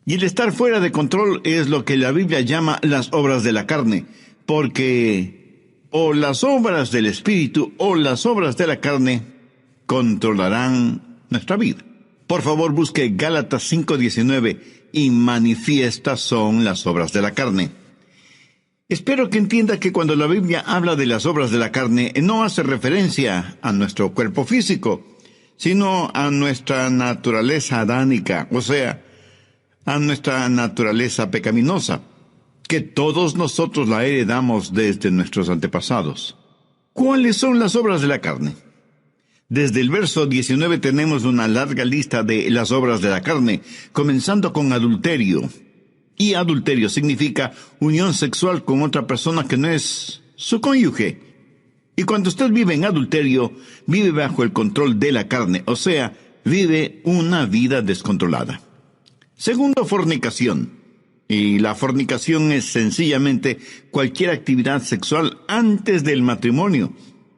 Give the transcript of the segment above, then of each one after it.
Y el estar fuera de control es lo que la Biblia llama las obras de la carne, porque o las obras del Espíritu o las obras de la carne controlarán nuestra vida. Por favor, busque Gálatas 5:19, y manifiestas son las obras de la carne. Espero que entienda que cuando la Biblia habla de las obras de la carne, no hace referencia a nuestro cuerpo físico, sino a nuestra naturaleza adánica, o sea, a nuestra naturaleza pecaminosa, que todos nosotros la heredamos desde nuestros antepasados. ¿Cuáles son las obras de la carne? Desde el verso 19 tenemos una larga lista de las obras de la carne, comenzando con adulterio. Y adulterio significa unión sexual con otra persona que no es su cónyuge. Y cuando usted vive en adulterio, vive bajo el control de la carne, o sea, vive una vida descontrolada. Segundo, fornicación. Y la fornicación es sencillamente cualquier actividad sexual antes del matrimonio.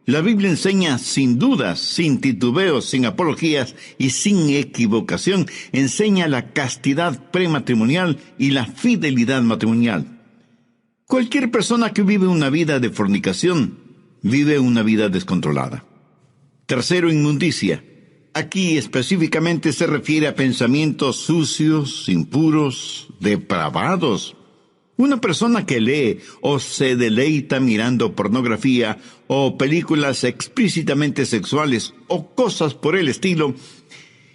La Biblia enseña sin dudas, sin titubeos, sin apologías y sin equivocación, enseña la castidad prematrimonial y la fidelidad matrimonial. Cualquier persona que vive una vida de fornicación, vive una vida descontrolada. Tercero, inmundicia. Aquí específicamente se refiere a pensamientos sucios, impuros, depravados. Una persona que lee o se deleita mirando pornografía o películas explícitamente sexuales o cosas por el estilo,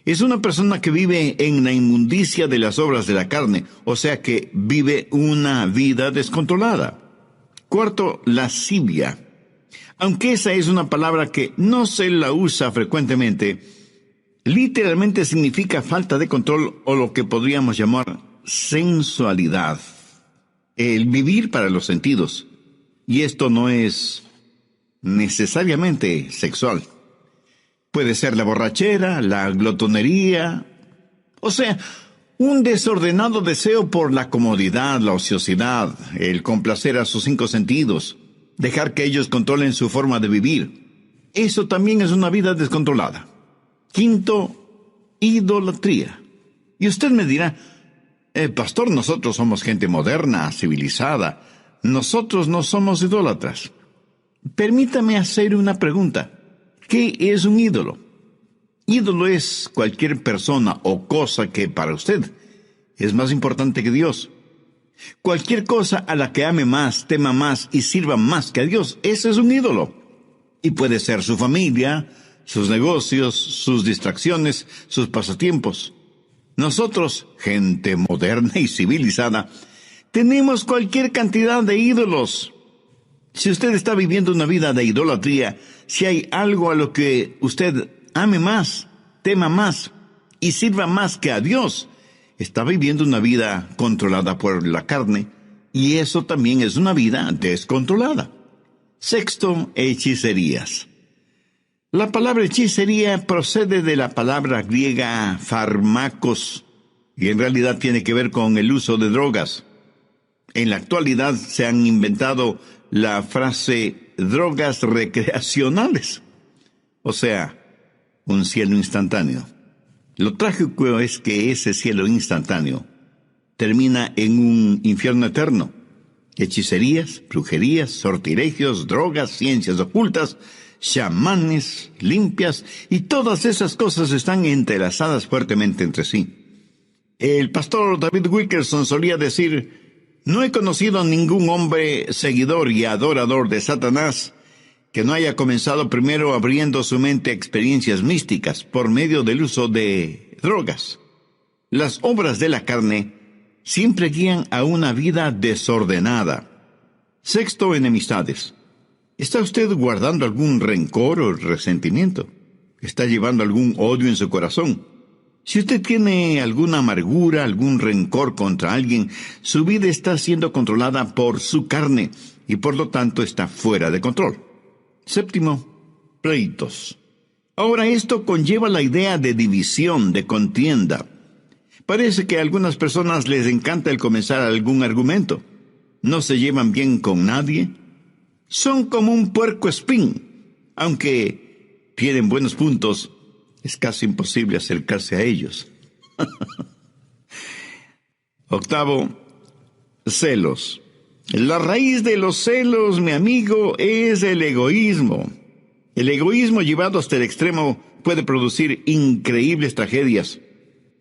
es una persona que vive en la inmundicia de las obras de la carne, o sea que vive una vida descontrolada. Cuarto, lascivia. Aunque esa es una palabra que no se la usa frecuentemente, literalmente significa falta de control o lo que podríamos llamar sensualidad. El vivir para los sentidos. Y esto no es necesariamente sexual. Puede ser la borrachera, la glotonería, o sea, un desordenado deseo por la comodidad, la ociosidad, el complacer a sus 5 sentidos, dejar que ellos controlen su forma de vivir. Eso también es una vida descontrolada. Quinto, idolatría. Y usted me dirá, pastor, nosotros somos gente moderna, civilizada. Nosotros no somos idólatras. Permítame hacer una pregunta. ¿Qué es un ídolo? Ídolo es cualquier persona o cosa que para usted es más importante que Dios. Cualquier cosa a la que ame más, tema más y sirva más que a Dios, ese es un ídolo. Y puede ser su familia, sus negocios, sus distracciones, sus pasatiempos. Nosotros, gente moderna y civilizada, tenemos cualquier cantidad de ídolos. Si usted está viviendo una vida de idolatría, si hay algo a lo que usted ame más, tema más y sirva más que a Dios, está viviendo una vida controlada por la carne, y eso también es una vida descontrolada. Sexto, hechicerías. La palabra hechicería procede de la palabra griega fármacos, y en realidad tiene que ver con el uso de drogas. En la actualidad se han inventado la frase drogas recreacionales, o sea, un cielo instantáneo. Lo trágico es que ese cielo instantáneo termina en un infierno eterno. Hechicerías, brujerías, sortilegios, drogas, ciencias ocultas, chamanes, limpias, y todas esas cosas están entrelazadas fuertemente entre sí. El pastor David Wilkerson solía decir: no he conocido a ningún hombre seguidor y adorador de Satanás que no haya comenzado primero abriendo su mente a experiencias místicas por medio del uso de drogas. Las obras de la carne siempre guían a una vida desordenada. Sexto, enemistades. ¿Está usted guardando algún rencor o resentimiento? ¿Está llevando algún odio en su corazón? Si usted tiene alguna amargura, algún rencor contra alguien, su vida está siendo controlada por su carne y por lo tanto está fuera de control. Séptimo, pleitos. Ahora esto conlleva la idea de división, de contienda. Parece que a algunas personas les encanta el comenzar algún argumento. No se llevan bien con nadie. Son como un puercoespín. Aunque tienen buenos puntos, es casi imposible acercarse a ellos. Octavo, celos. La raíz de los celos, mi amigo, es el egoísmo. El egoísmo llevado hasta el extremo puede producir increíbles tragedias.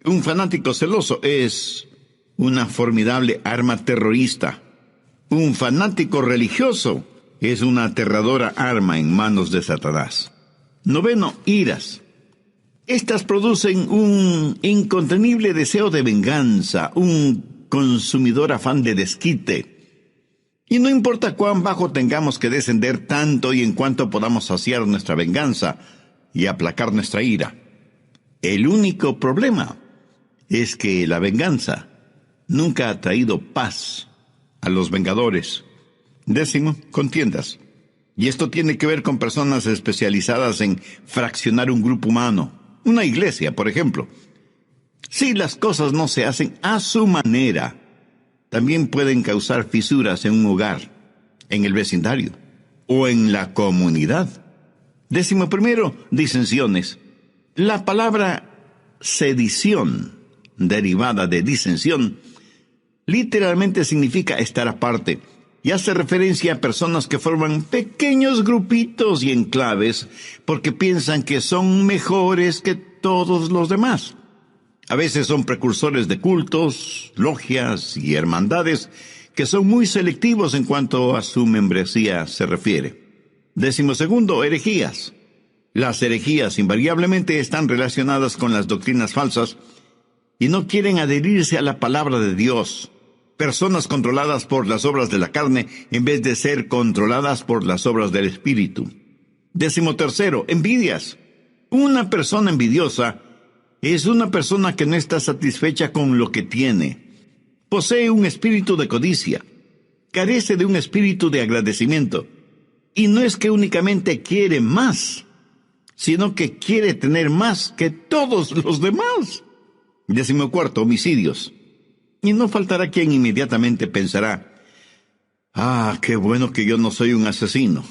Un fanático celoso es una formidable arma terrorista. Un fanático religioso es una aterradora arma en manos de Satanás. Noveno, iras. Estas producen un incontenible deseo de venganza, un consumidor afán de desquite. Y no importa cuán bajo tengamos que descender tanto y en cuanto podamos saciar nuestra venganza y aplacar nuestra ira. El único problema es que la venganza nunca ha traído paz a los vengadores. Décimo, contiendas. Y esto tiene que ver con personas especializadas en fraccionar un grupo humano, una iglesia, por ejemplo. Si las cosas no se hacen a su manera, también pueden causar fisuras en un hogar, en el vecindario o en la comunidad. Décimo primero, disensiones. La palabra sedición, derivada de disensión, literalmente significa estar aparte y hace referencia a personas que forman pequeños grupitos y enclaves porque piensan que son mejores que todos los demás. A veces son precursores de cultos, logias y hermandades que son muy selectivos en cuanto a su membresía se refiere. Décimo segundo, herejías. Las herejías invariablemente están relacionadas con las doctrinas falsas y no quieren adherirse a la palabra de Dios. Personas controladas por las obras de la carne en vez de ser controladas por las obras del Espíritu. Décimo tercero, envidias. Una persona envidiosa es una persona que no está satisfecha con lo que tiene. Posee un espíritu de codicia. Carece de un espíritu de agradecimiento. Y no es que únicamente quiere más, sino que quiere tener más que todos los demás. Décimo cuarto, homicidios. Y no faltará quien inmediatamente pensará, qué bueno que yo no soy un asesino.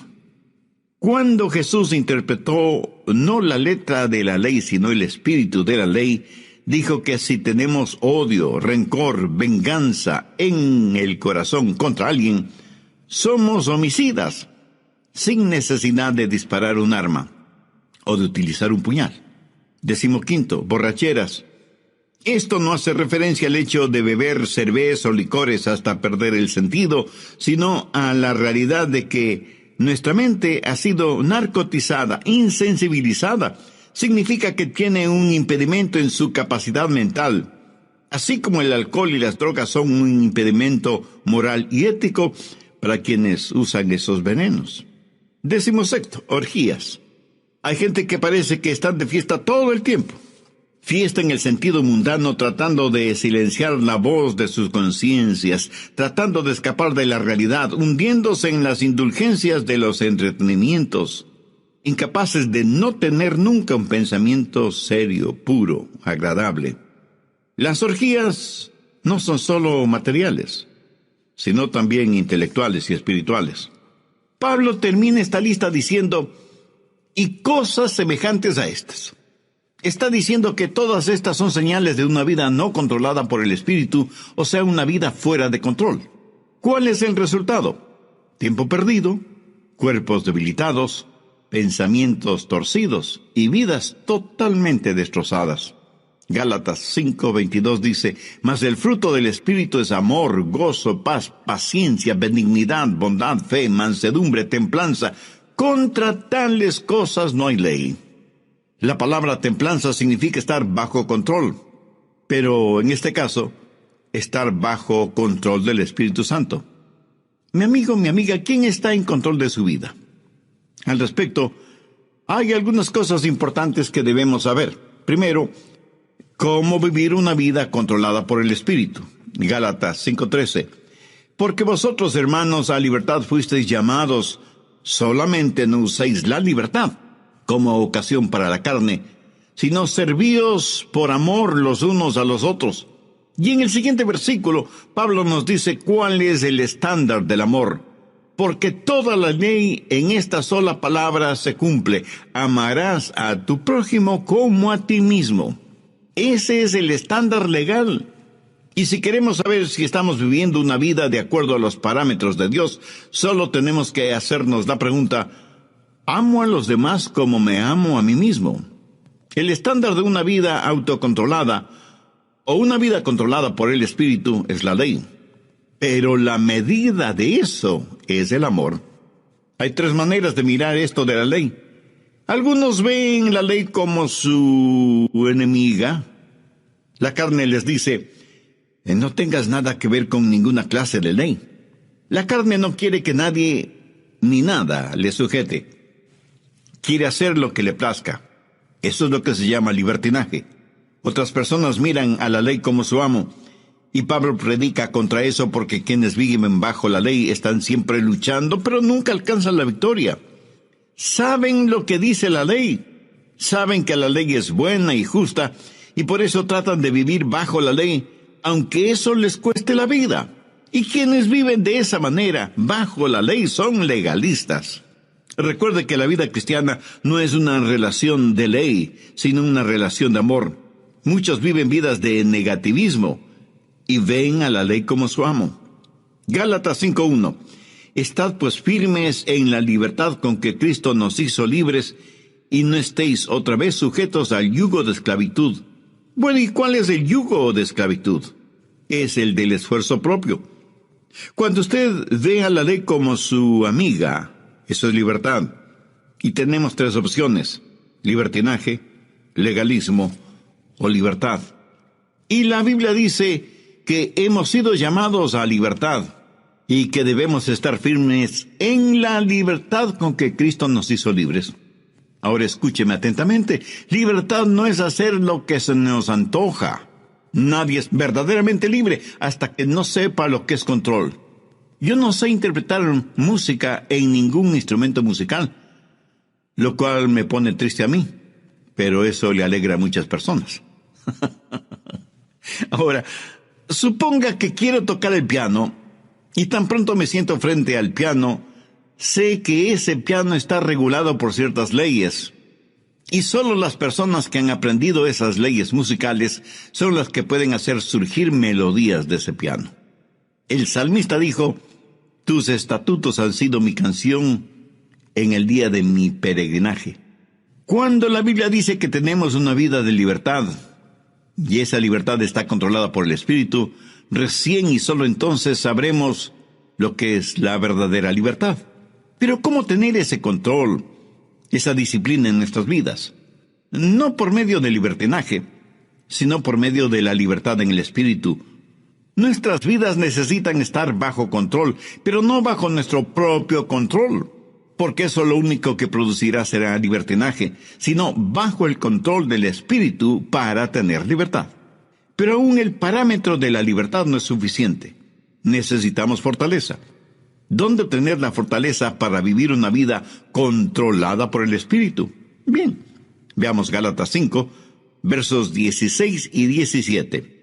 Cuando Jesús interpretó no la letra de la ley, sino el espíritu de la ley, dijo que si tenemos odio, rencor, venganza en el corazón contra alguien, somos homicidas, sin necesidad de disparar un arma o de utilizar un puñal. Décimo quinto, borracheras. Esto no hace referencia al hecho de beber cerveza o licores hasta perder el sentido, sino a la realidad de que nuestra mente ha sido narcotizada, insensibilizada. Significa que tiene un impedimento en su capacidad mental. Así como el alcohol y las drogas son un impedimento moral y ético para quienes usan esos venenos. Décimo sexto, orgías. Hay gente que parece que están de fiesta todo el tiempo. Fiesta en el sentido mundano, tratando de silenciar la voz de sus conciencias, tratando de escapar de la realidad, hundiéndose en las indulgencias de los entretenimientos, incapaces de no tener nunca un pensamiento serio, puro, agradable. Las orgías no son solo materiales, sino también intelectuales y espirituales. Pablo termina esta lista diciendo, y cosas semejantes a estas. Está diciendo que todas estas son señales de una vida no controlada por el Espíritu, o sea, una vida fuera de control. ¿Cuál es el resultado? Tiempo perdido, cuerpos debilitados, pensamientos torcidos y vidas totalmente destrozadas. Gálatas 5:22 dice, mas el fruto del Espíritu es amor, gozo, paz, paciencia, benignidad, bondad, fe, mansedumbre, templanza. Contra tales cosas no hay ley. La palabra templanza significa estar bajo control, pero en este caso, estar bajo control del Espíritu Santo. Mi amigo, mi amiga, ¿quién está en control de su vida? Al respecto, hay algunas cosas importantes que debemos saber. Primero, cómo vivir una vida controlada por el Espíritu. Gálatas 5:13. Porque vosotros, hermanos, a libertad fuisteis llamados, solamente no uséis la libertad como ocasión para la carne, sino servíos por amor los unos a los otros. Y en el siguiente versículo, Pablo nos dice cuál es el estándar del amor. Porque toda la ley en esta sola palabra se cumple. Amarás a tu prójimo como a ti mismo. Ese es el estándar legal. Y si queremos saber si estamos viviendo una vida de acuerdo a los parámetros de Dios, solo tenemos que hacernos la pregunta: ¿amo a los demás como me amo a mí mismo? El estándar de una vida autocontrolada o una vida controlada por el Espíritu es la ley. Pero la medida de eso es el amor. Hay tres maneras de mirar esto de la ley. Algunos ven la ley como su enemiga. La carne les dice: no tengas nada que ver con ninguna clase de ley. La carne no quiere que nadie ni nada le sujete. Quiere hacer lo que le plazca. Eso es lo que se llama libertinaje. Otras personas miran a la ley como su amo. Y Pablo predica contra eso porque quienes viven bajo la ley están siempre luchando, pero nunca alcanzan la victoria. Saben lo que dice la ley. Saben que la ley es buena y justa, y por eso tratan de vivir bajo la ley, aunque eso les cueste la vida. Y quienes viven de esa manera, bajo la ley, son legalistas. Recuerde que la vida cristiana no es una relación de ley, sino una relación de amor. Muchos viven vidas de negativismo y ven a la ley como su amo. Gálatas 5:1. Estad pues firmes en la libertad con que Cristo nos hizo libres, y no estéis otra vez sujetos al yugo de esclavitud. Bueno, ¿y cuál es el yugo de esclavitud? Es el del esfuerzo propio. Cuando usted ve a la ley como su amiga, eso es libertad. Y tenemos tres opciones: libertinaje, legalismo o libertad. Y la Biblia dice que hemos sido llamados a libertad y que debemos estar firmes en la libertad con que Cristo nos hizo libres. Ahora escúcheme atentamente. Libertad no es hacer lo que se nos antoja. Nadie es verdaderamente libre hasta que no sepa lo que es control. Yo no sé interpretar música en ningún instrumento musical, lo cual me pone triste a mí, pero eso le alegra a muchas personas. Ahora, suponga que quiero tocar el piano, y tan pronto me siento frente al piano, sé que ese piano está regulado por ciertas leyes, y solo las personas que han aprendido esas leyes musicales son las que pueden hacer surgir melodías de ese piano. El salmista dijo: tus estatutos han sido mi canción en el día de mi peregrinaje. Cuando la Biblia dice que tenemos una vida de libertad, y esa libertad está controlada por el Espíritu, recién y solo entonces sabremos lo que es la verdadera libertad. Pero ¿cómo tener ese control, esa disciplina en nuestras vidas? No por medio del libertinaje, sino por medio de la libertad en el Espíritu. Nuestras vidas necesitan estar bajo control, pero no bajo nuestro propio control, porque eso lo único que producirá será libertinaje, sino bajo el control del Espíritu para tener libertad. Pero aún el parámetro de la libertad no es suficiente. Necesitamos fortaleza. ¿Dónde obtener la fortaleza para vivir una vida controlada por el Espíritu? Bien, veamos Gálatas 5, versos 16 y 17.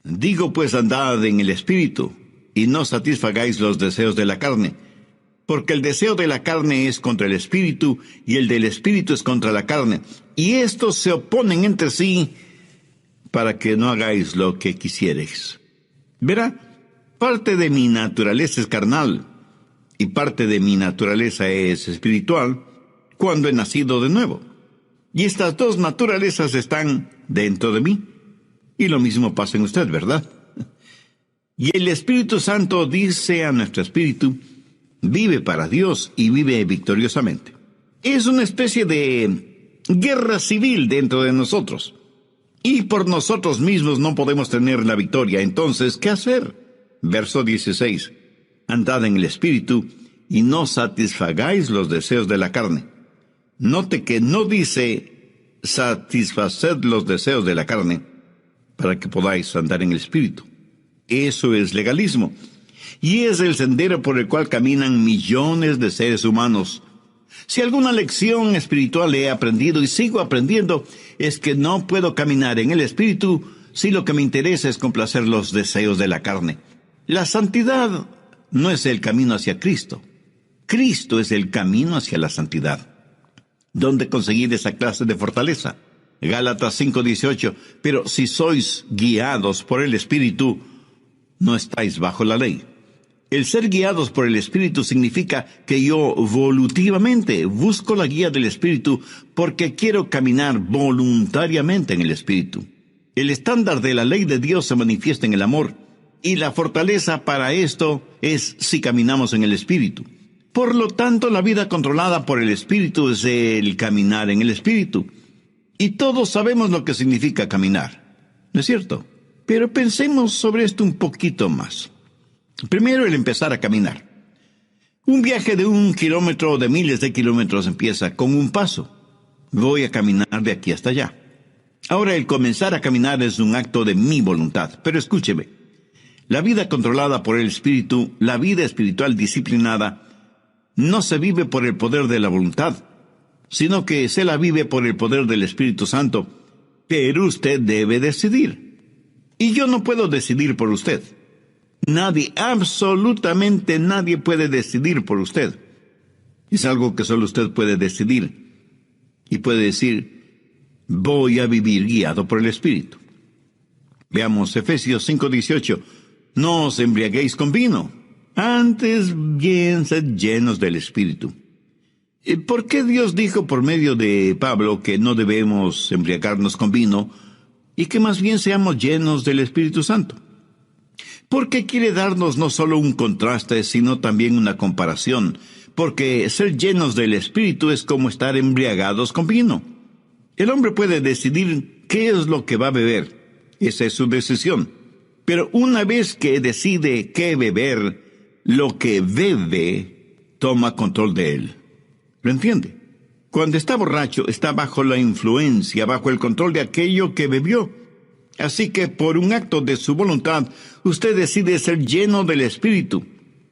Digo pues, andad en el Espíritu, y no satisfagáis los deseos de la carne, porque el deseo de la carne es contra el Espíritu, y el del Espíritu es contra la carne, y estos se oponen entre sí, para que no hagáis lo que quisiereis. Verá, parte de mi naturaleza es carnal, y parte de mi naturaleza es espiritual, cuando he nacido de nuevo. Y estas dos naturalezas están dentro de mí. Y lo mismo pasa en usted, ¿verdad? Y el Espíritu Santo dice a nuestro espíritu: vive para Dios y vive victoriosamente. Es una especie de guerra civil dentro de nosotros. Y por nosotros mismos no podemos tener la victoria. Entonces, ¿qué hacer? Verso 16. Andad en el Espíritu y no satisfagáis los deseos de la carne. Note que no dice satisfaced los deseos de la carne, para que podáis andar en el Espíritu. Eso es legalismo. Y es el sendero por el cual caminan millones de seres humanos. Si alguna lección espiritual he aprendido y sigo aprendiendo, es que no puedo caminar en el Espíritu si lo que me interesa es complacer los deseos de la carne. La santidad no es el camino hacia Cristo. Cristo es el camino hacia la santidad. ¿Dónde conseguir esa clase de fortaleza? Gálatas 5:18. Pero si sois guiados por el Espíritu, no estáis bajo la ley. El ser guiados por el Espíritu significa que yo voluntariamente busco la guía del Espíritu porque quiero caminar voluntariamente en el Espíritu. El estándar de la ley de Dios se manifiesta en el amor, y la fortaleza para esto es si caminamos en el Espíritu. Por lo tanto, la vida controlada por el Espíritu es el caminar en el Espíritu. Y todos sabemos lo que significa caminar, ¿no es cierto? Pero pensemos sobre esto un poquito más. Primero, el empezar a caminar. Un viaje de 1 kilómetro o de miles de kilómetros empieza con un paso. Voy a caminar de aquí hasta allá. Ahora, el comenzar a caminar es un acto de mi voluntad. Pero escúcheme, la vida controlada por el Espíritu, la vida espiritual disciplinada, no se vive por el poder de la voluntad, sino que se la vive por el poder del Espíritu Santo. Pero usted debe decidir. Y yo no puedo decidir por usted. Nadie, absolutamente nadie puede decidir por usted. Es algo que solo usted puede decidir. Y puede decir, voy a vivir guiado por el Espíritu. Veamos Efesios 5:18. No os embriaguéis con vino, antes bien sed llenos del Espíritu. ¿Por qué Dios dijo por medio de Pablo que no debemos embriagarnos con vino y que más bien seamos llenos del Espíritu Santo? Porque quiere darnos no solo un contraste, sino también una comparación, porque ser llenos del Espíritu es como estar embriagados con vino. El hombre puede decidir qué es lo que va a beber, esa es su decisión. Pero una vez que decide qué beber, lo que bebe toma control de él. ¿Lo entiende? Cuando está borracho, está bajo la influencia, bajo el control de aquello que bebió. Así que por un acto de su voluntad, usted decide ser lleno del Espíritu.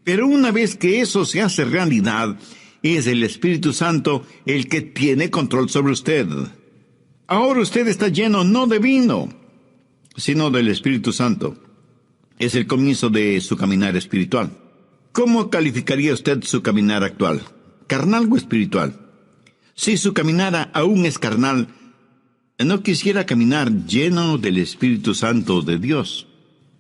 Pero una vez que eso se hace realidad, es el Espíritu Santo el que tiene control sobre usted. Ahora usted está lleno no de vino, sino del Espíritu Santo. Es el comienzo de su caminar espiritual. ¿Cómo calificaría usted su caminar actual? ¿Carnal o espiritual? Si su caminar aún es carnal, no quisiera caminar lleno del Espíritu Santo de Dios.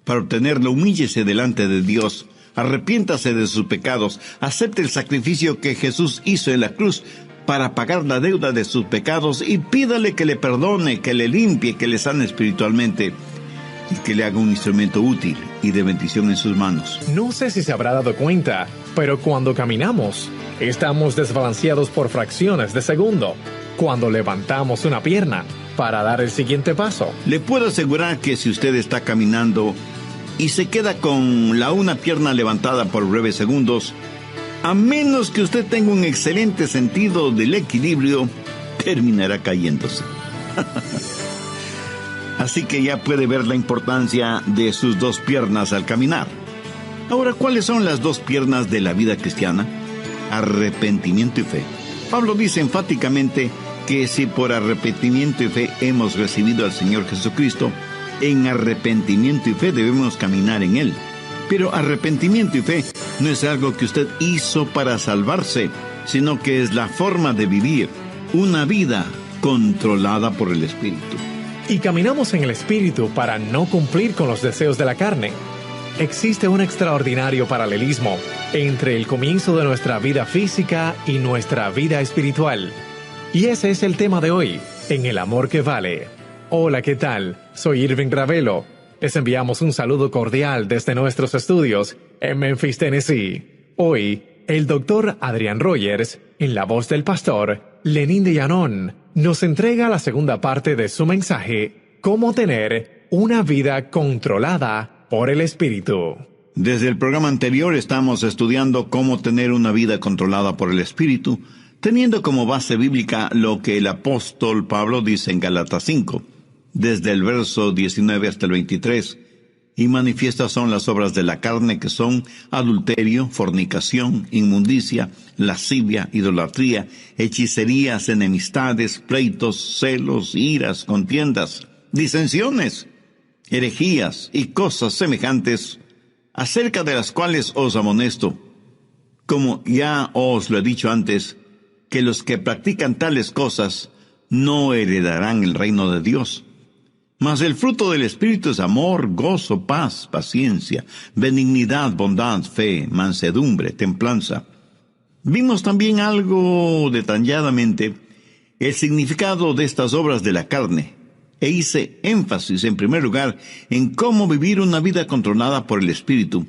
Para obtenerlo, humíllese delante de Dios, arrepiéntase de sus pecados, acepte el sacrificio que Jesús hizo en la cruz para pagar la deuda de sus pecados y pídale que le perdone, que le limpie, que le sane espiritualmente y que le haga un instrumento útil y de bendición en sus manos. No sé si se habrá dado cuenta, pero cuando caminamos, estamos desbalanceados por fracciones de segundo. Cuando levantamos una pierna para dar el siguiente paso. Le puedo asegurar que si usted está caminando y se queda con la una pierna levantada por breves segundos, a menos que usted tenga un excelente sentido del equilibrio, terminará cayéndose. Así que ya puede ver la importancia de sus dos piernas al caminar. Ahora, ¿cuáles son las dos piernas de la vida cristiana? Arrepentimiento y fe. Pablo dice enfáticamente que si por arrepentimiento y fe hemos recibido al Señor Jesucristo, en arrepentimiento y fe debemos caminar en Él. Pero arrepentimiento y fe no es algo que usted hizo para salvarse, sino que es la forma de vivir una vida controlada por el Espíritu. Y caminamos en el Espíritu para no cumplir con los deseos de la carne. Existe un extraordinario paralelismo entre el comienzo de nuestra vida física y nuestra vida espiritual. Y ese es el tema de hoy, en El Amor que Vale. Hola, ¿qué tal? Soy Irving Ravelo. Les enviamos un saludo cordial desde nuestros estudios en Memphis, Tennessee. Hoy, el doctor Adrian Rogers, en la voz del pastor Lenín de Llanón, nos entrega la segunda parte de su mensaje, Cómo tener una vida controlada por el Espíritu. Desde el programa anterior estamos estudiando cómo tener una vida controlada por el Espíritu, teniendo como base bíblica lo que el apóstol Pablo dice en Gálatas 5, desde el verso 19 hasta el 23, y manifiestas son las obras de la carne que son adulterio, fornicación, inmundicia, lascivia, idolatría, hechicerías, enemistades, pleitos, celos, iras, contiendas, disensiones, herejías y cosas semejantes, acerca de las cuales os amonesto, como ya os lo he dicho antes, que los que practican tales cosas no heredarán el reino de Dios. Mas el fruto del Espíritu es amor, gozo, paz, paciencia, benignidad, bondad, fe, mansedumbre, templanza. Vimos también algo detalladamente el significado de estas obras de la carne, e hice énfasis en primer lugar en cómo vivir una vida controlada por el Espíritu.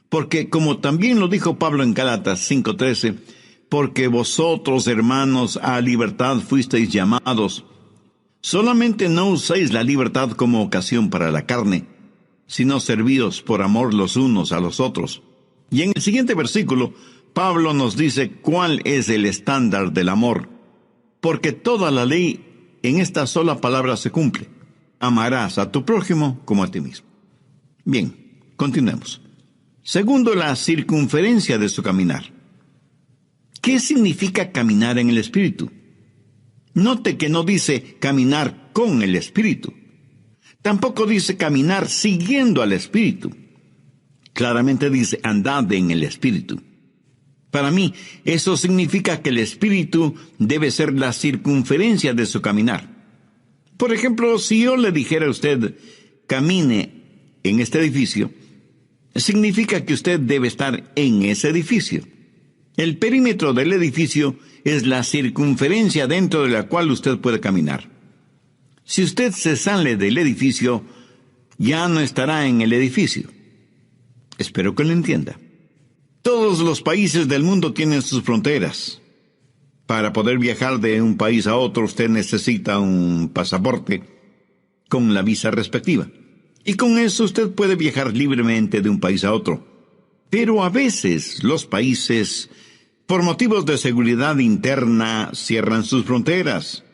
Porque, como también lo dijo Pablo en Gálatas 5:13, porque vosotros, hermanos, a libertad fuisteis llamados. Solamente no uséis la libertad como ocasión para la carne, sino servíos por amor los unos a los otros. Y en el siguiente versículo, Pablo nos dice cuál es el estándar del amor. Porque toda la ley en esta sola palabra se cumple. Amarás a tu prójimo como a ti mismo. Bien, continuemos. Segundo, la circunferencia de su caminar. ¿Qué significa caminar en el Espíritu? Note que no dice caminar con el Espíritu. Tampoco dice caminar siguiendo al Espíritu. Claramente dice andad en el Espíritu. Para mí, eso significa que el Espíritu debe ser la circunferencia de su caminar. Por ejemplo, si yo le dijera a usted, camine en este edificio, significa que usted debe estar en ese edificio. El perímetro del edificio es la circunferencia dentro de la cual usted puede caminar. Si usted se sale del edificio, ya no estará en el edificio. Espero que lo entienda. Todos los países del mundo tienen sus fronteras. Para poder viajar de un país a otro, usted necesita un pasaporte con la visa respectiva. Y con eso usted puede viajar libremente de un país a otro. Pero a veces los países, por motivos de seguridad interna, cierran sus fronteras.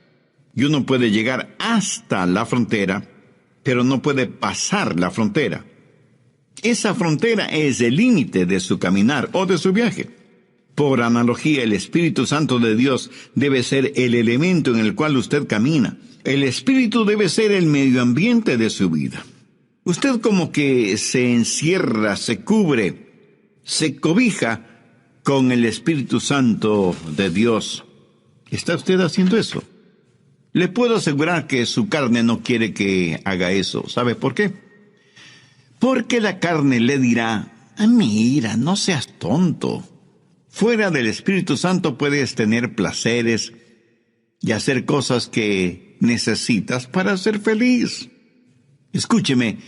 Y uno puede llegar hasta la frontera, pero no puede pasar la frontera. Esa frontera es el límite de su caminar o de su viaje. Por analogía, el Espíritu Santo de Dios debe ser el elemento en el cual usted camina. El Espíritu debe ser el medio ambiente de su vida. Usted como que se encierra, se cubre, se cobija con el Espíritu Santo de Dios. ¿Está usted haciendo eso? Le puedo asegurar que su carne no quiere que haga eso. ¿Sabe por qué? Porque la carne le dirá, mira, no seas tonto. Fuera del Espíritu Santo puedes tener placeres y hacer cosas que necesitas para ser feliz. Escúcheme,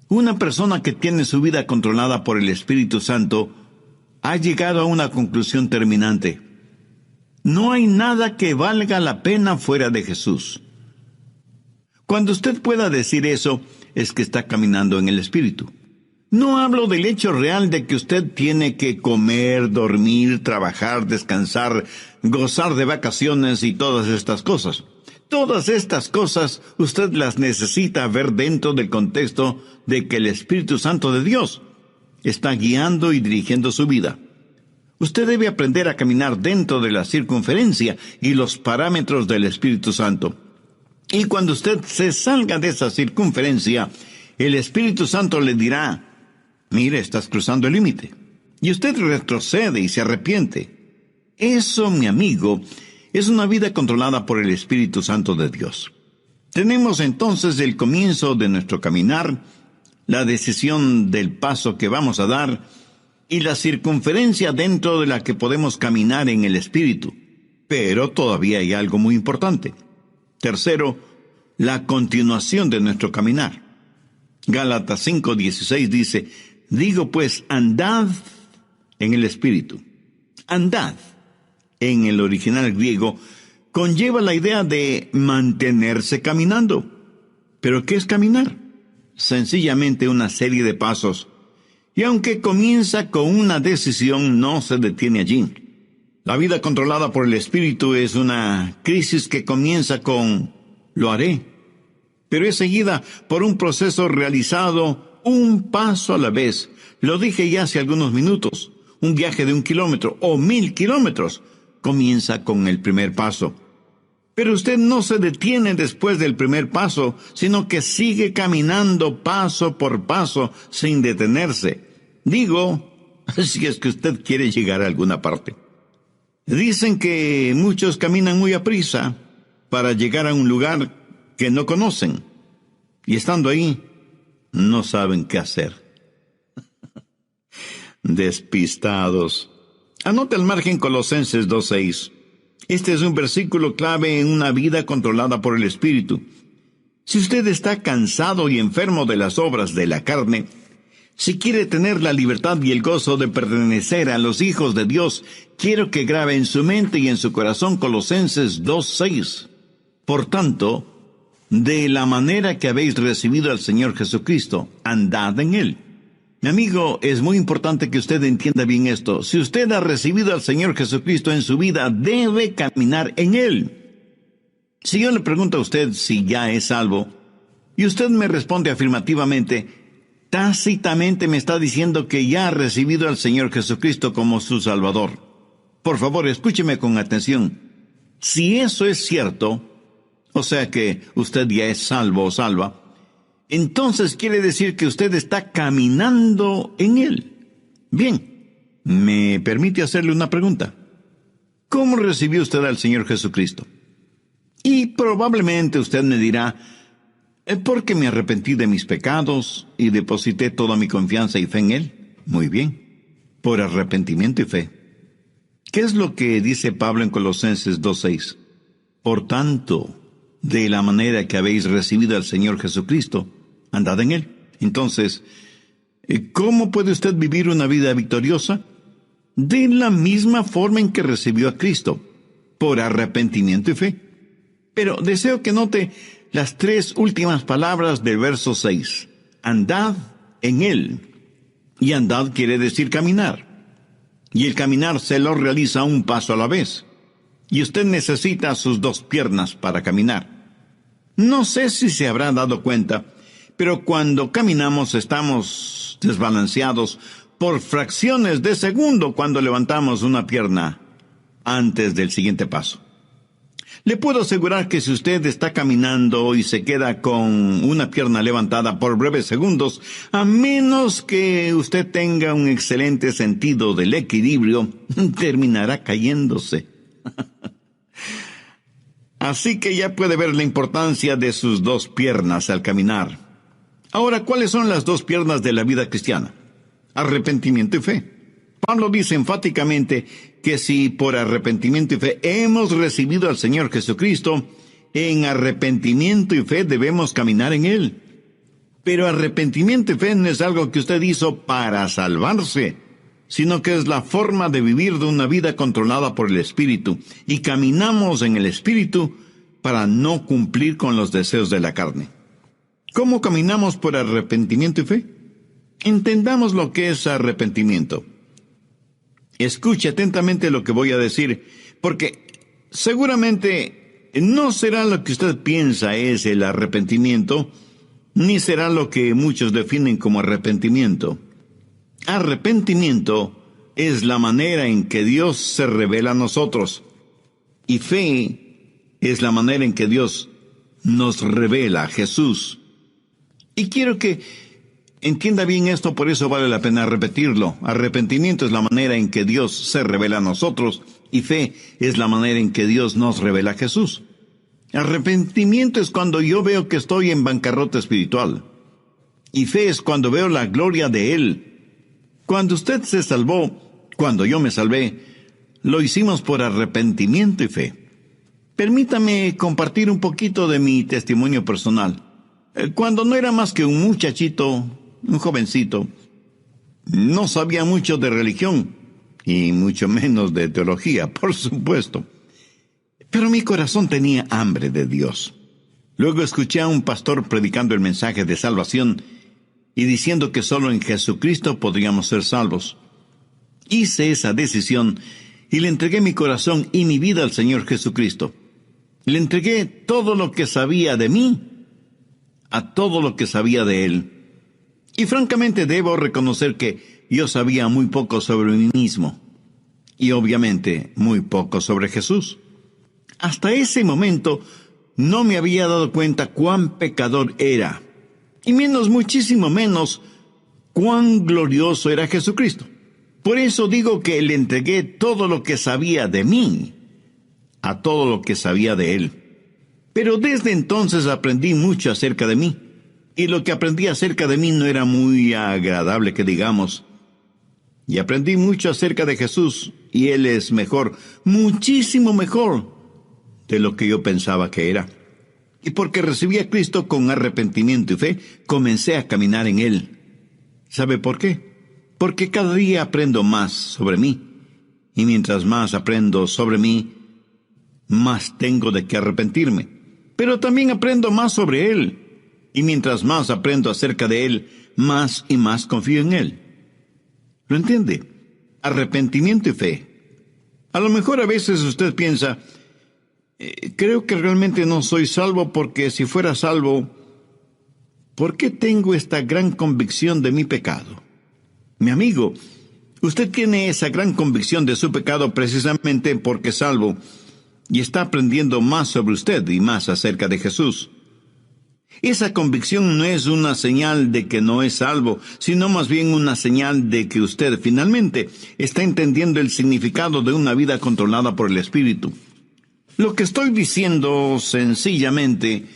una persona que tiene su vida controlada por el Espíritu Santo ha llegado a una conclusión terminante. No hay nada que valga la pena fuera de Jesús. Cuando usted pueda decir eso, es que está caminando en el Espíritu. No hablo del hecho real de que usted tiene que comer, dormir, trabajar, descansar, gozar de vacaciones y todas estas cosas. Todas estas cosas usted las necesita ver dentro del contexto de que el Espíritu Santo de Dios está guiando y dirigiendo su vida. Usted debe aprender a caminar dentro de la circunferencia y los parámetros del Espíritu Santo. Y cuando usted se salga de esa circunferencia, el Espíritu Santo le dirá, mire, estás cruzando el límite. Y usted retrocede y se arrepiente. Eso, mi amigo, es una vida controlada por el Espíritu Santo de Dios. Tenemos entonces el comienzo de nuestro caminar, la decisión del paso que vamos a dar y la circunferencia dentro de la que podemos caminar en el Espíritu. Pero todavía hay algo muy importante. Tercero, la continuación de nuestro caminar. Gálatas 5:16 dice, digo pues, andad en el Espíritu. Andad, en el original griego, conlleva la idea de mantenerse caminando. ¿Pero qué es caminar? Sencillamente una serie de pasos. Y aunque comienza con una decisión, no se detiene allí. La vida controlada por el Espíritu es una crisis que comienza con lo haré, pero es seguida por un proceso realizado un paso a la vez. Lo dije ya hace algunos minutos. Un viaje de 1 kilómetro o 1000 kilómetros comienza con el primer paso. Pero usted no se detiene después del primer paso, sino que sigue caminando paso por paso sin detenerse. Digo, si es que usted quiere llegar a alguna parte. Dicen que muchos caminan muy aprisa para llegar a un lugar que no conocen. Y estando ahí, no saben qué hacer. Despistados. Anote al margen Colosenses 2:6. Este es un versículo clave en una vida controlada por el Espíritu. Si usted está cansado y enfermo de las obras de la carne, si quiere tener la libertad y el gozo de pertenecer a los hijos de Dios, quiero que grabe en su mente y en su corazón Colosenses 2:6. Por tanto, de la manera que habéis recibido al Señor Jesucristo, andad en Él. Mi amigo, es muy importante que usted entienda bien esto. Si usted ha recibido al Señor Jesucristo en su vida, debe caminar en Él. Si yo le pregunto a usted si ya es salvo, y usted me responde afirmativamente, tácitamente me está diciendo que ya ha recibido al Señor Jesucristo como su Salvador. Por favor, escúcheme con atención. Si eso es cierto, o sea que usted ya es salvo o salva, entonces quiere decir que usted está caminando en Él. Bien, ¿me permite hacerle una pregunta? ¿Cómo recibió usted al Señor Jesucristo? Y probablemente usted me dirá, porque me arrepentí de mis pecados y deposité toda mi confianza y fe en Él. Muy bien, por arrepentimiento y fe. ¿Qué es lo que dice Pablo en Colosenses 2:6? Por tanto, de la manera que habéis recibido al Señor Jesucristo, andad en Él. Entonces, ¿cómo puede usted vivir una vida victoriosa? De la misma forma en que recibió a Cristo, por arrepentimiento y fe. Pero deseo que note las 3 últimas palabras del verso 6. Andad en Él. Y andad quiere decir caminar. Y el caminar se lo realiza un paso a la vez. Y usted necesita sus 2 piernas para caminar. No sé si se habrá dado cuenta, pero cuando caminamos estamos desbalanceados por fracciones de segundo cuando levantamos una pierna antes del siguiente paso. Le puedo asegurar que si usted está caminando y se queda con una pierna levantada por breves segundos, a menos que usted tenga un excelente sentido del equilibrio, terminará cayéndose. Así que ya puede ver la importancia de sus 2 piernas al caminar. Ahora, ¿cuáles son las 2 piernas de la vida cristiana? Arrepentimiento y fe. Pablo dice enfáticamente que si por arrepentimiento y fe hemos recibido al Señor Jesucristo, en arrepentimiento y fe debemos caminar en Él. Pero arrepentimiento y fe no es algo que usted hizo para salvarse, sino que es la forma de vivir de una vida controlada por el Espíritu, y caminamos en el Espíritu para no cumplir con los deseos de la carne. ¿Cómo caminamos por arrepentimiento y fe? Entendamos lo que es arrepentimiento. Escuche atentamente lo que voy a decir, porque seguramente no será lo que usted piensa es el arrepentimiento, ni será lo que muchos definen como arrepentimiento. Arrepentimiento es la manera en que Dios se revela a nosotros, y fe es la manera en que Dios nos revela a Jesús. Y quiero que entienda bien esto, por eso vale la pena repetirlo. Arrepentimiento es la manera en que Dios se revela a nosotros, y fe es la manera en que Dios nos revela a Jesús. Arrepentimiento es cuando yo veo que estoy en bancarrota espiritual, y fe es cuando veo la gloria de Él. Cuando usted se salvó, cuando yo me salvé, lo hicimos por arrepentimiento y fe. Permítame compartir un poquito de mi testimonio personal. Cuando no era más que un muchachito, un jovencito, no sabía mucho de religión, y mucho menos de teología, por supuesto. Pero mi corazón tenía hambre de Dios. Luego escuché a un pastor predicando el mensaje de salvación y diciendo que solo en Jesucristo podríamos ser salvos. Hice esa decisión y le entregué mi corazón y mi vida al Señor Jesucristo. Le entregué todo lo que sabía de mí a todo lo que sabía de Él. Y francamente debo reconocer que yo sabía muy poco sobre mí mismo, y obviamente muy poco sobre Jesús. Hasta ese momento no me había dado cuenta cuán pecador era, y muchísimo menos, cuán glorioso era Jesucristo. Por eso digo que le entregué todo lo que sabía de mí a todo lo que sabía de Él. Pero desde entonces aprendí mucho acerca de mí. y lo que aprendí acerca de mí no era muy agradable, que digamos. Y aprendí mucho acerca de Jesús, y Él es mejor, muchísimo mejor de lo que yo pensaba que era. Y porque recibí a Cristo con arrepentimiento y fe, comencé a caminar en Él. ¿Sabe por qué? Porque cada día aprendo más sobre mí. Y mientras más aprendo sobre mí, más tengo de qué arrepentirme. Pero también aprendo más sobre Él. Y mientras más aprendo acerca de Él, más y más confío en Él. ¿Lo entiende? Arrepentimiento y fe. A lo mejor a veces usted piensa, creo que realmente no soy salvo, porque si fuera salvo, ¿por qué tengo esta gran convicción de mi pecado? Mi amigo, usted tiene esa gran convicción de su pecado precisamente porque es salvo y está aprendiendo más sobre usted y más acerca de Jesús. Esa convicción no es una señal de que no es salvo, sino más bien una señal de que usted finalmente está entendiendo el significado de una vida controlada por el Espíritu. Lo que estoy diciendo sencillamente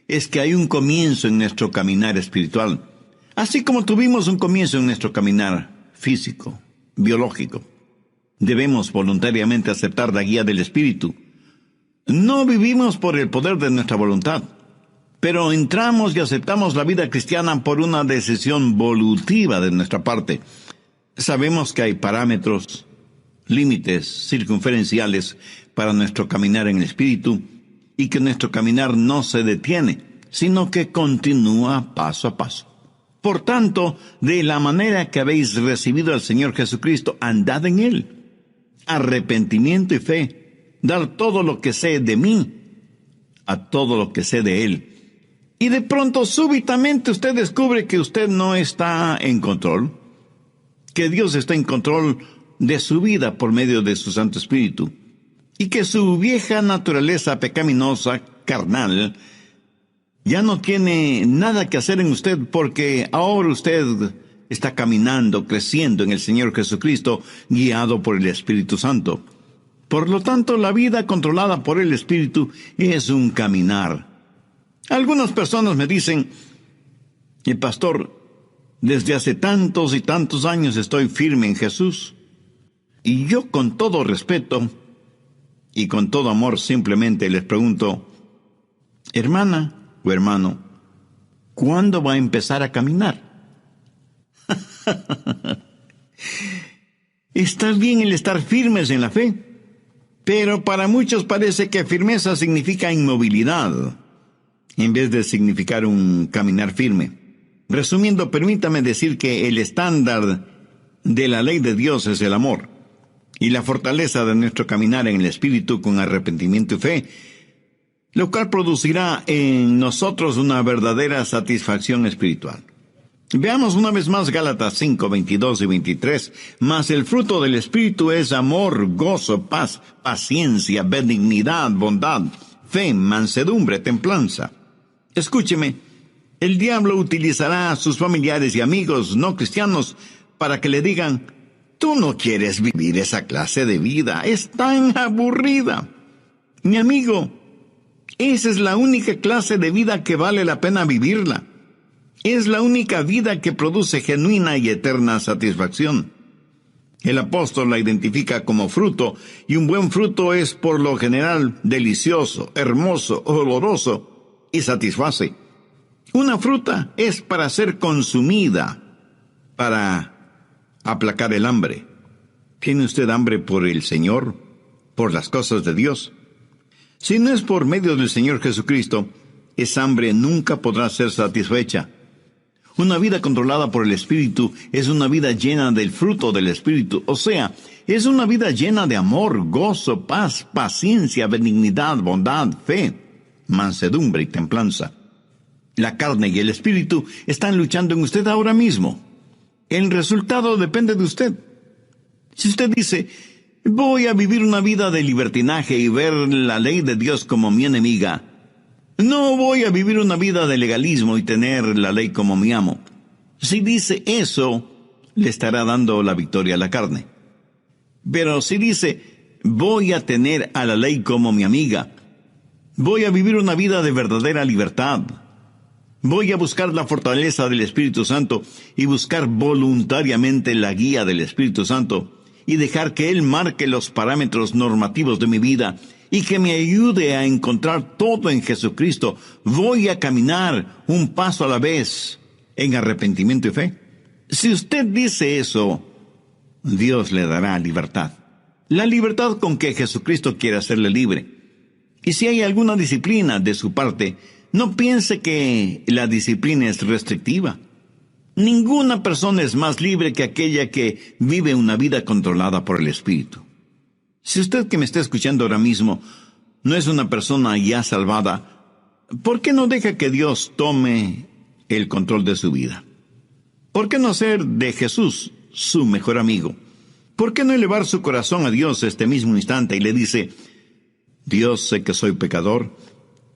es que hay un comienzo en nuestro caminar espiritual, así como tuvimos un comienzo en nuestro caminar físico, biológico. Debemos voluntariamente aceptar la guía del Espíritu. No vivimos por el poder de nuestra voluntad, pero entramos y aceptamos la vida cristiana por una decisión volutiva de nuestra parte. Sabemos que hay parámetros, límites circunferenciales para nuestro caminar en el Espíritu, y que nuestro caminar no se detiene, sino que continúa paso a paso. Por tanto, de la manera que habéis recibido al Señor Jesucristo, andad en Él. Arrepentimiento y fe, dar todo lo que sé de mí a todo lo que sé de Él. Y de pronto, súbitamente, usted descubre que usted no está en control, que Dios está en control de su vida por medio de su Santo Espíritu, y que su vieja naturaleza pecaminosa, carnal, ya no tiene nada que hacer en usted, porque ahora usted está caminando, creciendo en el Señor Jesucristo, guiado por el Espíritu Santo. Por lo tanto, la vida controlada por el Espíritu es un caminar. Algunas personas me dicen, pastor, desde hace tantos y tantos años estoy firme en Jesús. Y yo, con todo respeto y con todo amor, simplemente les pregunto, hermana o hermano, ¿cuándo va a empezar a caminar? Está bien el estar firmes en la fe, pero para muchos parece que firmeza significa inmovilidad, en vez de significar un caminar firme. Resumiendo, permítame decir que el estándar de la ley de Dios es el amor, y la fortaleza de nuestro caminar en el Espíritu con arrepentimiento y fe, lo cual producirá en nosotros una verdadera satisfacción espiritual. Veamos una vez más Gálatas 5, 22 y 23. Mas el fruto del Espíritu es amor, gozo, paz, paciencia, benignidad, bondad, fe, mansedumbre, templanza. Escúcheme, el diablo utilizará a sus familiares y amigos no cristianos para que le digan, tú no quieres vivir esa clase de vida, es tan aburrida. Mi amigo, esa es la única clase de vida que vale la pena vivirla. Es la única vida que produce genuina y eterna satisfacción. El apóstol la identifica como fruto, y un buen fruto es por lo general delicioso, hermoso, oloroso y satisface. Una fruta es para ser consumida, para aplacar el hambre. ¿Tiene usted hambre por el Señor, por las cosas de Dios? Si no es por medio del Señor Jesucristo, esa hambre nunca podrá ser satisfecha. Una vida controlada por el Espíritu es una vida llena del fruto del Espíritu, o sea, es una vida llena de amor, gozo, paz, paciencia, benignidad, bondad, fe, mansedumbre y templanza. La carne y el Espíritu están luchando en usted ahora mismo. El resultado depende de usted. Si usted dice, voy a vivir una vida de libertinaje y ver la ley de Dios como mi enemiga, no voy a vivir una vida de legalismo y tener la ley como mi amo. Si dice eso, le estará dando la victoria a la carne. Pero si dice, voy a tener a la ley como mi amiga, voy a vivir una vida de verdadera libertad, Voy a buscar la fortaleza del Espíritu Santo y buscar voluntariamente la guía del Espíritu Santo y dejar que Él marque los parámetros normativos de mi vida y que me ayude a encontrar todo en Jesucristo. Voy a caminar un paso a la vez en arrepentimiento y fe. Si usted dice eso, Dios le dará libertad. La libertad con que Jesucristo quiere hacerle libre. Y si hay alguna disciplina de su parte, no piense que la disciplina es restrictiva. Ninguna persona es más libre que aquella que vive una vida controlada por el Espíritu. Si usted que me está escuchando ahora mismo no es una persona ya salvada, ¿por qué no deja que Dios tome el control de su vida? ¿Por qué no hacer de Jesús su mejor amigo? ¿Por qué no elevar su corazón a Dios este mismo instante y le dice: Dios, sé que soy pecador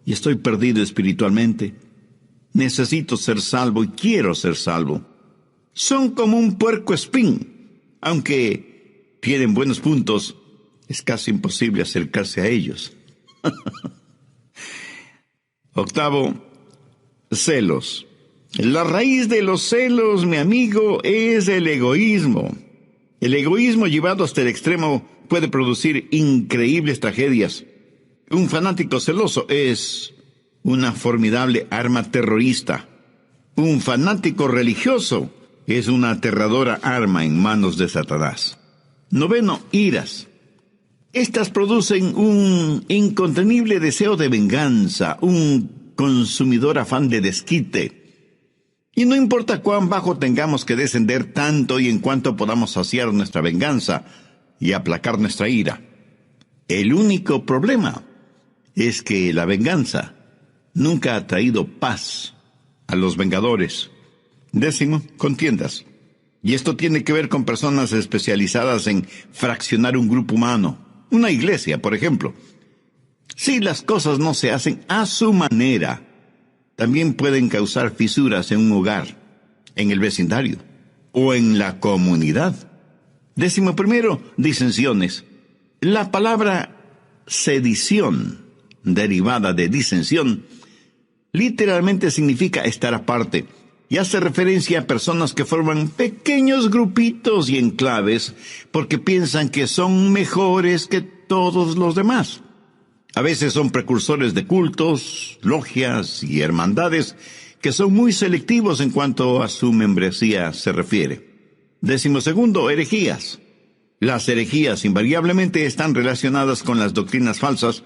y estoy perdido espiritualmente. Necesito ser salvo y quiero ser salvo. Son como un puercoespín. Aunque tienen buenos puntos, es casi imposible acercarse a ellos. Octavo, celos. La raíz de los celos, mi amigo, es el egoísmo. El egoísmo llevado hasta el extremo puede producir increíbles tragedias. Un fanático celoso es una formidable arma terrorista. Un fanático religioso es una aterradora arma en manos de Satanás. Noveno, iras. Estas producen un incontenible deseo de venganza, un consumidor afán de desquite. Y no importa cuán bajo tengamos que descender tanto y en cuanto podamos saciar nuestra venganza y aplacar nuestra ira. El único problema es que la venganza nunca ha traído paz a los vengadores. Décimo, contiendas. Y esto tiene que ver con personas especializadas en fraccionar un grupo humano. Una iglesia, por ejemplo. Si las cosas no se hacen a su manera, también pueden causar fisuras en un hogar, en el vecindario o en la comunidad. Décimo primero, disensiones. La palabra sedición, derivada de disensión, literalmente significa estar aparte y hace referencia a personas que forman pequeños grupitos y enclaves porque piensan que son mejores que todos los demás. A veces son precursores de cultos, logias y hermandades que son muy selectivos en cuanto a su membresía se refiere. Décimo segundo, herejías. Las herejías invariablemente están relacionadas con las doctrinas falsas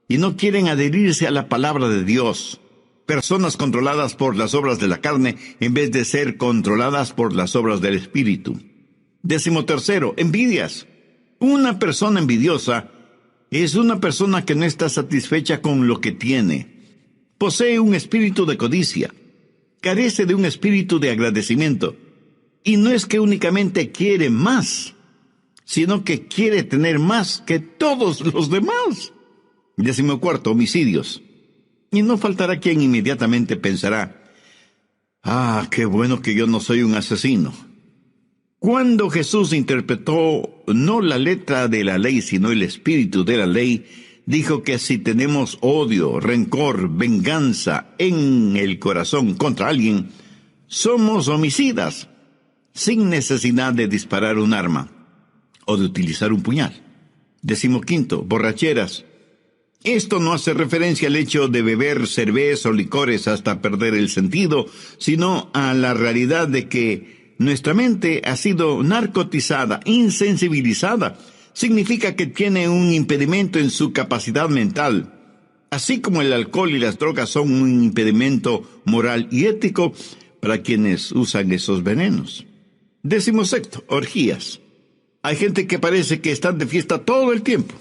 y no quieren adherirse a la palabra de Dios. Personas controladas por las obras de la carne en vez de ser controladas por las obras del Espíritu. Décimo tercero, envidias. Una persona envidiosa es una persona que no está satisfecha con lo que tiene. Posee un espíritu de codicia. Carece de un espíritu de agradecimiento. Y no es que únicamente quiere más, sino que quiere tener más que todos los demás. Décimo cuarto, homicidios. Y no faltará quien inmediatamente pensará: qué bueno que yo no soy un asesino. Cuando Jesús interpretó no la letra de la ley, sino el espíritu de la ley, dijo que si tenemos odio, rencor, venganza en el corazón contra alguien, somos homicidas, sin necesidad de disparar un arma o de utilizar un puñal. Décimo quinto, borracheras. Esto no hace referencia al hecho de beber cerveza o licores hasta perder el sentido, sino a la realidad de que nuestra mente ha sido narcotizada, insensibilizada. Significa que tiene un impedimento en su capacidad mental. Así como el alcohol y las drogas son un impedimento moral y ético para quienes usan esos venenos. Décimo sexto, orgías. Hay gente que parece que están de fiesta todo el tiempo.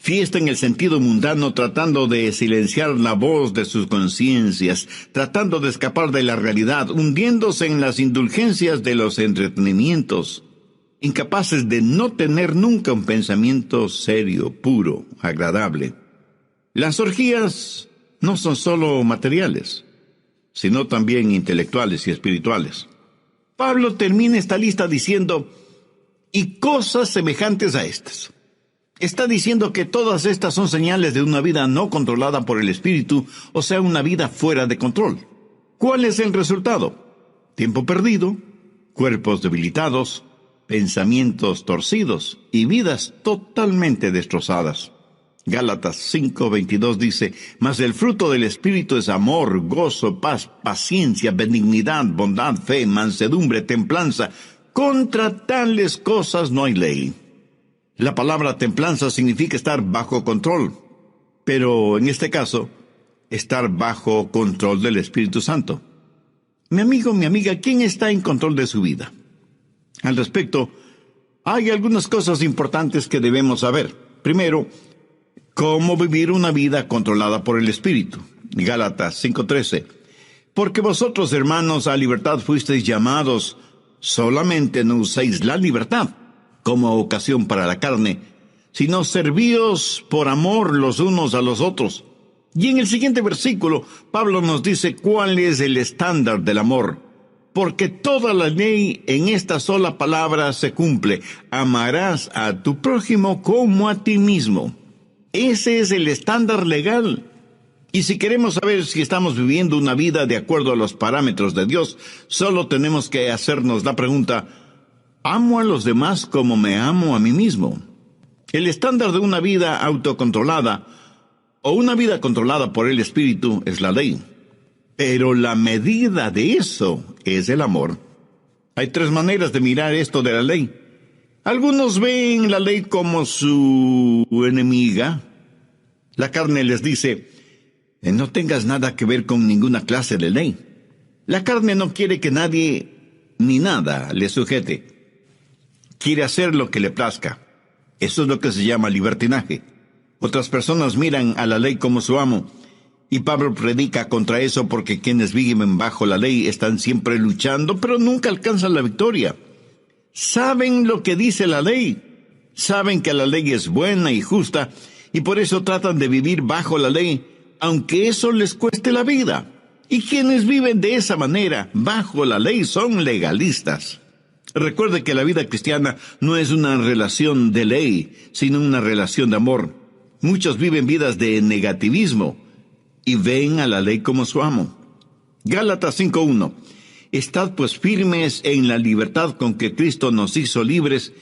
Fiesta en el sentido mundano, tratando de silenciar la voz de sus conciencias, tratando de escapar de la realidad, hundiéndose en las indulgencias de los entretenimientos, incapaces de no tener nunca un pensamiento serio, puro, agradable. Las orgías no son solo materiales, sino también intelectuales y espirituales. Pablo termina esta lista diciendo: y cosas semejantes a estas. Está diciendo que todas estas son señales de una vida no controlada por el Espíritu, o sea, una vida fuera de control. ¿Cuál es el resultado? Tiempo perdido, cuerpos debilitados, pensamientos torcidos y vidas totalmente destrozadas. Gálatas 5:22 dice: mas el fruto del Espíritu es amor, gozo, paz, paciencia, benignidad, bondad, fe, mansedumbre, templanza. Contra tales cosas no hay ley. La palabra templanza significa estar bajo control, pero en este caso, estar bajo control del Espíritu Santo. Mi amigo, mi amiga, ¿quién está en control de su vida? Al respecto, hay algunas cosas importantes que debemos saber. Primero, cómo vivir una vida controlada por el Espíritu. Gálatas 5:13. Porque vosotros, hermanos, a libertad fuisteis llamados, solamente no uséis la libertad como ocasión para la carne, sino servíos por amor los unos a los otros. Y en el siguiente versículo, Pablo nos dice cuál es el estándar del amor. Porque toda la ley en esta sola palabra se cumple: amarás a tu prójimo como a ti mismo. Ese es el estándar legal. Y si queremos saber si estamos viviendo una vida de acuerdo a los parámetros de Dios, solo tenemos que hacernos la pregunta: ¿amo a los demás como me amo a mí mismo? El estándar de una vida autocontrolada o una vida controlada por el Espíritu es la ley. Pero la medida de eso es el amor. Hay tres maneras de mirar esto de la ley. Algunos ven la ley como su enemiga. La carne les dice: no tengas nada que ver con ninguna clase de ley. La carne no quiere que nadie ni nada le sujete. Quiere hacer lo que le plazca. Eso es lo que se llama libertinaje. Otras personas miran a la ley como su amo. Y Pablo predica contra eso porque quienes viven bajo la ley están siempre luchando, pero nunca alcanzan la victoria. Saben lo que dice la ley. Saben que la ley es buena y justa, y por eso tratan de vivir bajo la ley, aunque eso les cueste la vida. Y quienes viven de esa manera, bajo la ley, son legalistas. Recuerde que la vida cristiana no es una relación de ley, sino una relación de amor. Muchos viven vidas de negativismo y ven a la ley como su amo. Gálatas 5:1. Estad pues firmes en la libertad con que Cristo nos hizo libres,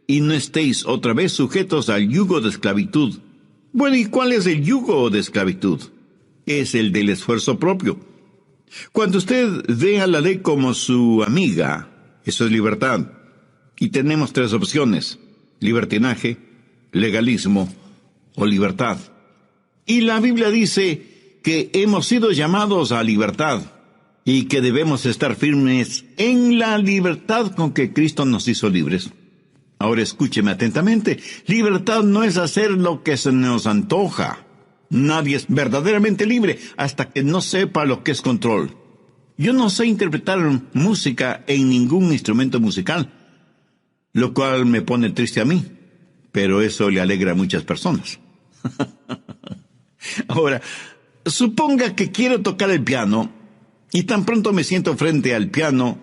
y no estéis otra vez sujetos al yugo de esclavitud. Bueno, ¿y cuál es el yugo de esclavitud? Es el del esfuerzo propio. Cuando usted ve a la ley como su amiga, eso es libertad. Y tenemos tres opciones: libertinaje, legalismo o libertad. Y la Biblia dice que hemos sido llamados a libertad y que debemos estar firmes en la libertad con que Cristo nos hizo libres. Ahora escúcheme atentamente. Libertad no es hacer lo que se nos antoja. Nadie es verdaderamente libre hasta que no sepa lo que es control. Yo no sé interpretar música en ningún instrumento musical, lo cual me pone triste a mí, pero eso le alegra a muchas personas. Ahora, suponga que quiero tocar el piano y tan pronto me siento frente al piano,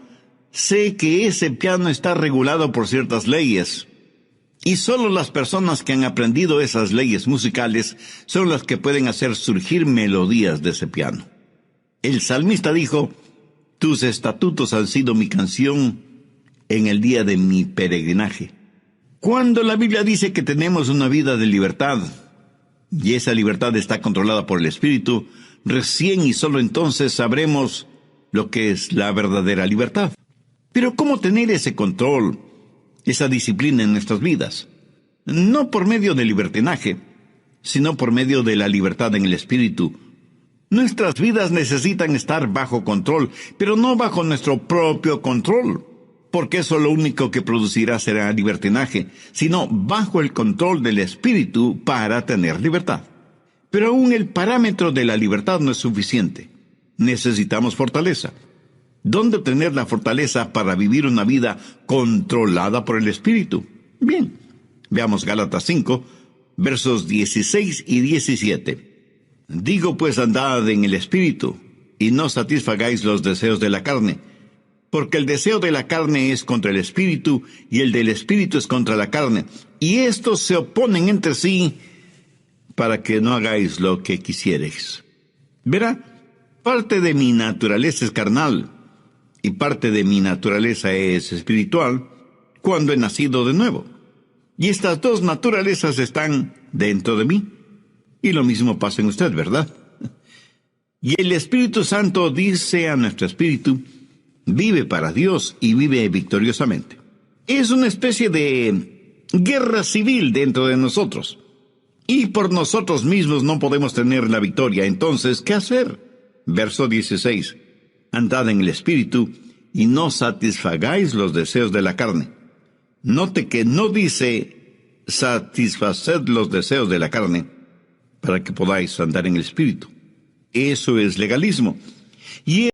sé que ese piano está regulado por ciertas leyes. Y solo las personas que han aprendido esas leyes musicales son las que pueden hacer surgir melodías de ese piano. El salmista dijo: tus estatutos han sido mi canción en el día de mi peregrinaje. Cuando la Biblia dice que tenemos una vida de libertad, y esa libertad está controlada por el Espíritu, recién y solo entonces sabremos lo que es la verdadera libertad. Pero ¿cómo tener ese control, esa disciplina en nuestras vidas? No por medio del libertinaje, sino por medio de la libertad en el Espíritu. Nuestras vidas necesitan estar bajo control, pero no bajo nuestro propio control, porque eso lo único que producirá será libertinaje, sino bajo el control del Espíritu para tener libertad. Pero aún el parámetro de la libertad no es suficiente. Necesitamos fortaleza. ¿Dónde obtener la fortaleza para vivir una vida controlada por el Espíritu? Bien, veamos Gálatas 5, versos 16 y 17. Digo pues, andad en el Espíritu, y no satisfagáis los deseos de la carne, porque el deseo de la carne es contra el Espíritu, y el del Espíritu es contra la carne, y estos se oponen entre sí, para que no hagáis lo que quisiereis. Verá, Parte de mi naturaleza es carnal y parte de mi naturaleza es espiritual cuando he nacido de nuevo. Y estas dos naturalezas están dentro de mí. Y lo mismo pasa en usted, ¿verdad? Y el Espíritu Santo dice a nuestro espíritu, vive para Dios y vive victoriosamente. Es una especie de guerra civil dentro de nosotros. Y por nosotros mismos no podemos tener la victoria. Entonces, ¿qué hacer? Verso 16. Andad en el Espíritu y no satisfagáis los deseos de la carne. Note que no dice satisfaced los deseos de la carne para que podáis andar en el Espíritu. Eso es legalismo. Y